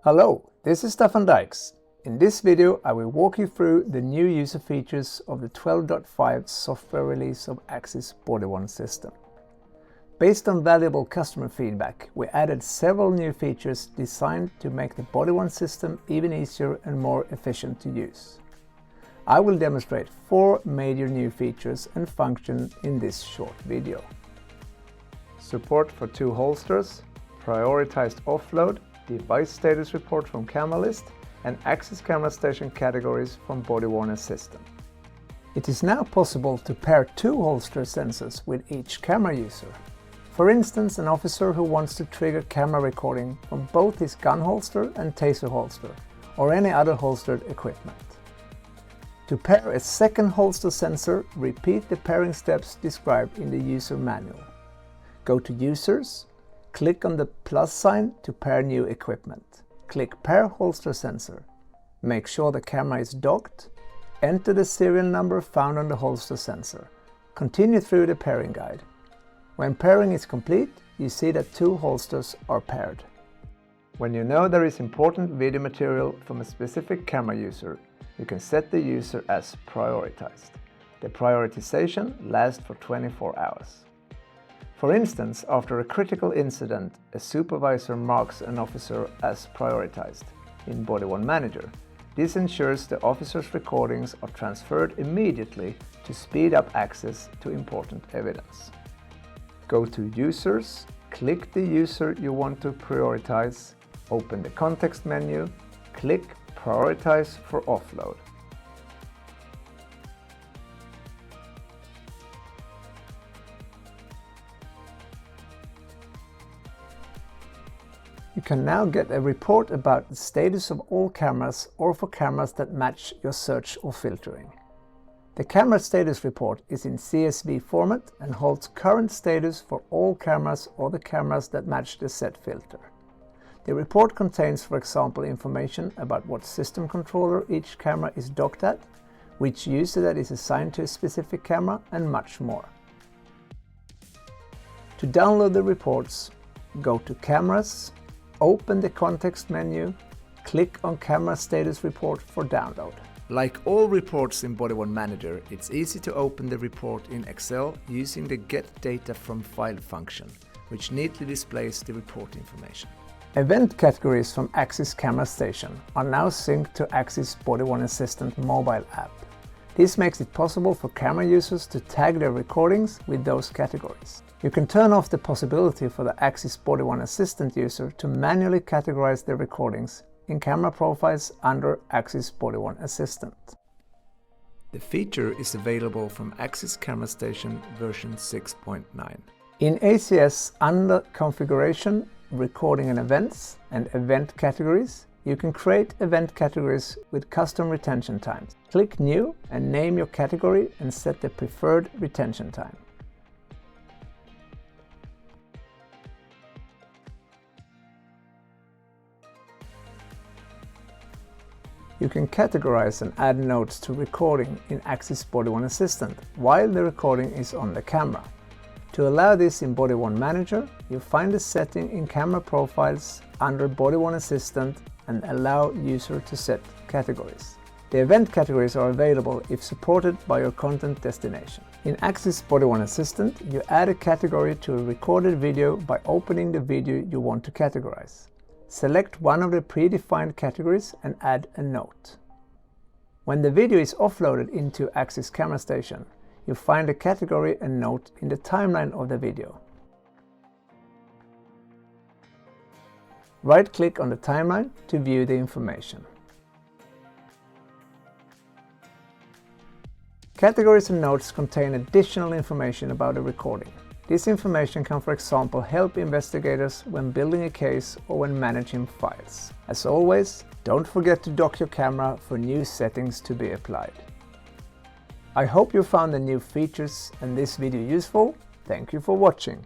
Hello, this is Stefan Dykes. In this video I will walk you through the new user features of the 12.5 software release of Axis Body Worn system. Based on valuable customer feedback, we added several new features designed to make the Body Worn system even easier and more efficient to use. I will demonstrate 4 major new features and functions in this short video. Support for 2 holsters, prioritized offload, device status report from camera list, and Axis camera station categories from Body Worn system. It is now possible to pair 2 holster sensors with each camera user. For instance, an officer who wants to trigger camera recording from both his gun holster and taser holster, or any other holstered equipment. To pair a second holster sensor, repeat the pairing steps described in the user manual. Go to Users, click on the plus sign to pair new equipment. Click Pair Holster Sensor. Make sure the camera is docked. Enter the serial number found on the holster sensor. Continue through the pairing guide. When pairing is complete, you see that 2 holsters are paired. When you know there is important video material from a specific camera user, you can set the user as prioritized. The prioritization lasts for 24 hours. For instance, after a critical incident, a supervisor marks an officer as prioritized in Body Worn Manager. This ensures the officer's recordings are transferred immediately to speed up access to important evidence. Go to Users, click the user you want to prioritize, open the context menu, click Prioritize for offload. You can now get a report about the status of all cameras or for cameras that match your search or filtering. The camera status report is in CSV format and holds current status for all cameras or the cameras that match the set filter. The report contains, for example, information about what system controller each camera is docked at, which user that is assigned to a specific camera, and much more. To download the reports, go to Cameras, open the context menu, click on Camera Status Report for download. Like all reports in Body Worn Manager, it's easy to open the report in Excel using the Get Data from File function, which neatly displays the report information. Event categories from Axis Camera Station are now synced to Axis Body Worn Assistant mobile app. This makes it possible for camera users to tag their recordings with those categories. You can turn off the possibility for the Axis Body Worn Assistant user to manually categorize their recordings in camera profiles under Axis Body Worn Assistant. The feature is available from Axis Camera Station version 6.9. In ACS, under Configuration, Recording and Events and Event Categories, you can create event categories with custom retention times. Click New and name your category and set the preferred retention time. You can categorize and add notes to recording in Axis Body Worn Assistant while the recording is on the camera. To allow this in Body Worn Manager, you find the setting in Camera Profiles under Body Worn Assistant and allow user to set categories. The event categories are available if supported by your content destination. In Axis Body Worn Assistant, you add a category to a recorded video by opening the video you want to categorize. Select one of the predefined categories and add a note. When the video is offloaded into Axis Camera Station, you find a category and note in the timeline of the video. Right-click on the timeline to view the information. Categories and notes contain additional information about a recording. This information can, for example, help investigators when building a case or when managing files. As always, don't forget to dock your camera for new settings to be applied. I hope you found the new features and this video useful. Thank you for watching.